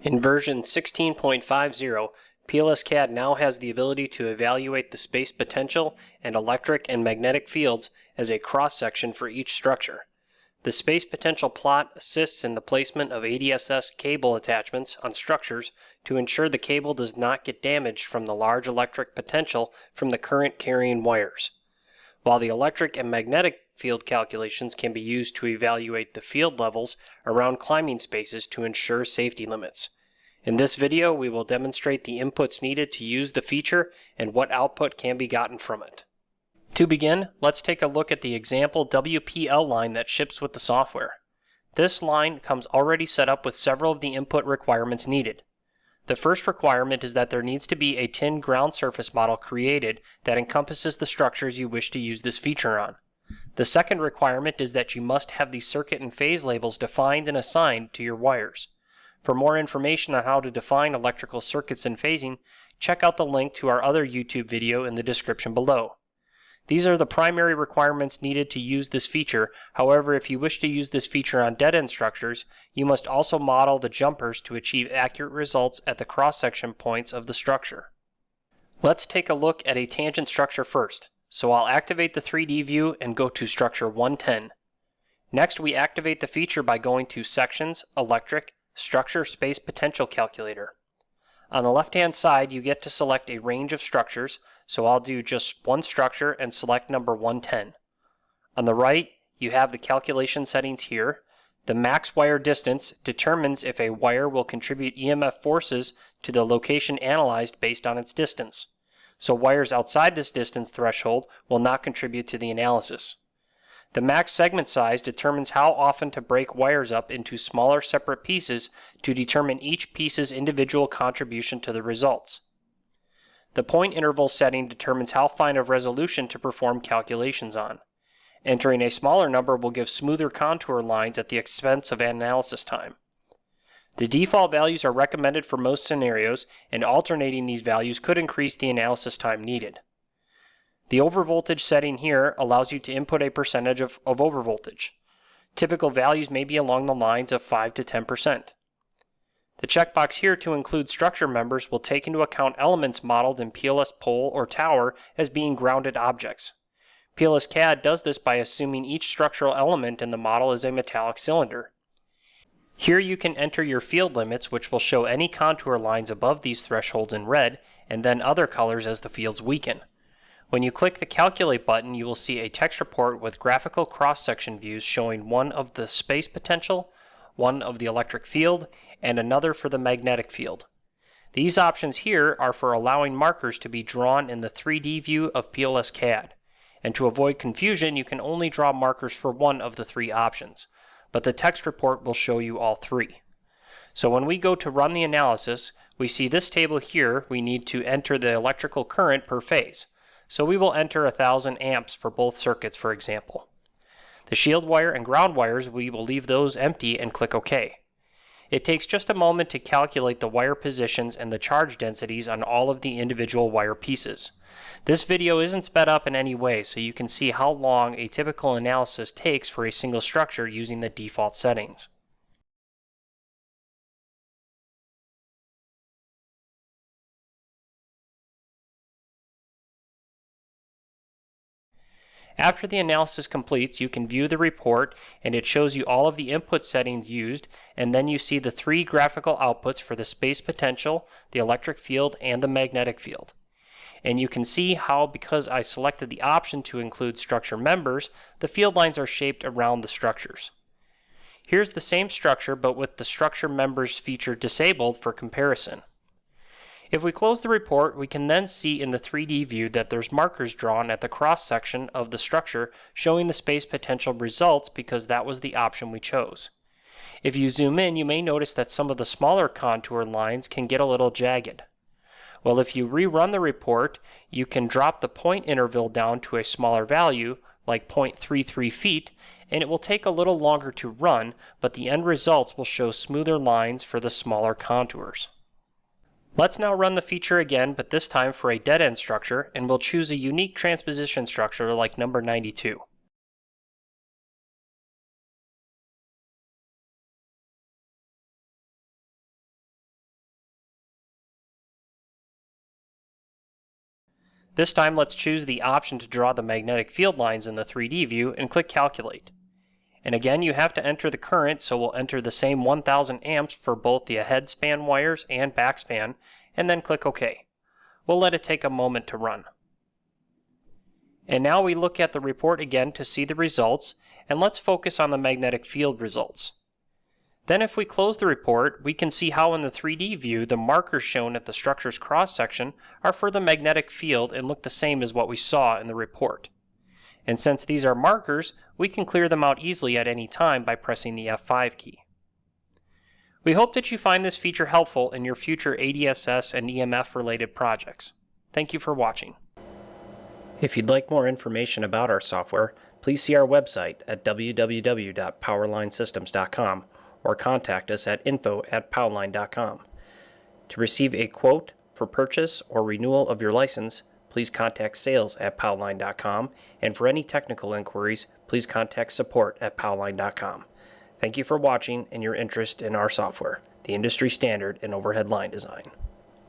In version 16.50, Pls-Cadd now has the ability to evaluate the space potential and electric and magnetic fields as a cross-section for each structure. The space potential plot assists in the placement of ADSS cable attachments on structures to ensure the cable does not get damaged from the large electric potential from the current carrying wires, while the electric and magnetic field calculations can be used to evaluate the field levels around climbing spaces to ensure safety limits. In this video, we will demonstrate the inputs needed to use the feature and what output can be gotten from it. To begin, let's take a look at the example WPL line that ships with the software. This line comes already set up with several of the input requirements needed. The first requirement is that there needs to be a tin ground surface model created that encompasses the structures you wish to use this feature on. The second requirement is that you must have the circuit and phase labels defined and assigned to your wires. For more information on how to define electrical circuits and phasing, check out the link to our other YouTube video in the description below. These are the primary requirements needed to use this feature. However, if you wish to use this feature on dead-end structures, you must also model the jumpers to achieve accurate results at the cross-section points of the structure. Let's take a look at a tangent structure first. So I'll activate the 3D view and go to structure 110. Next, we activate the feature by going to Sections, Electric, Structure Space Potential Calculator. On the left-hand side, you get to select a range of structures, so I'll do just one structure and select number 110. On the right, you have the calculation settings here. The max wire distance determines if a wire will contribute EMF forces to the location analyzed based on its distance. So wires outside this distance threshold will not contribute to the analysis. The max segment size determines how often to break wires up into smaller separate pieces to determine each piece's individual contribution to the results. The point interval setting determines how fine of resolution to perform calculations on. Entering a smaller number will give smoother contour lines at the expense of analysis time. The default values are recommended for most scenarios, and alternating these values could increase the analysis time needed. The overvoltage setting here allows you to input a percentage of overvoltage. Typical values may be along the lines of 5 to 10%. The checkbox here to include structure members will take into account elements modeled in PLS pole or tower as being grounded objects. Pls-Cadd does this by assuming each structural element in the model is a metallic cylinder. Here you can enter your field limits, which will show any contour lines above these thresholds in red, and then other colors as the fields weaken. When you click the Calculate button, you will see a text report with graphical cross-section views showing one of the space potential, one of the electric field, and another for the magnetic field. These options here are for allowing markers to be drawn in the 3D view of Pls-Cadd. And to avoid confusion, you can only draw markers for one of the three options, but the text report will show you all three. So when we go to run the analysis, we see this table here. We need to enter the electrical current per phase. So we will enter 1000 amps for both circuits, for example. The shield wire and ground wires, we will leave those empty and click OK. It takes just a moment to calculate the wire positions and the charge densities on all of the individual wire pieces. This video isn't sped up in any way, so you can see how long a typical analysis takes for a single structure using the default settings. After the analysis completes, you can view the report, and it shows you all of the input settings used, and then you see the three graphical outputs for the space potential, the electric field, and the magnetic field. And you can see how, because I selected the option to include structure members, the field lines are shaped around the structures. Here's the same structure, but with the structure members feature disabled for comparison. If we close the report, we can then see in the 3D view that there's markers drawn at the cross-section of the structure showing the space potential results because that was the option we chose. If you zoom in, you may notice that some of the smaller contour lines can get a little jagged. Well, if you rerun the report, you can drop the point interval down to a smaller value, like 0.33 feet, and it will take a little longer to run, but the end results will show smoother lines for the smaller contours. Let's now run the feature again, but this time for a dead-end structure, and we'll choose a unique transposition structure like number 92. This time let's choose the option to draw the magnetic field lines in the 3D view and click Calculate. And again, you have to enter the current, so we'll enter the same 1000 amps for both the ahead span wires and back span, and then click OK. We'll let it take a moment to run. And now we look at the report again to see the results, and let's focus on the magnetic field results. Then if we close the report, we can see how in the 3D view the markers shown at the structure's cross-section are for the magnetic field and look the same as what we saw in the report. And since these are markers, we can clear them out easily at any time by pressing the F5 key. We hope that you find this feature helpful in your future ADSS and EMF related projects. Thank you for watching. If you'd like more information about our software, please see our website at www.powerlinesystems.com or contact us at info@powerline.com. To receive a quote for purchase or renewal of your license, please contact sales@powerline.com, and for any technical inquiries, please contact support@powerline.com. Thank you for watching and your interest in our software, the industry standard in overhead line design.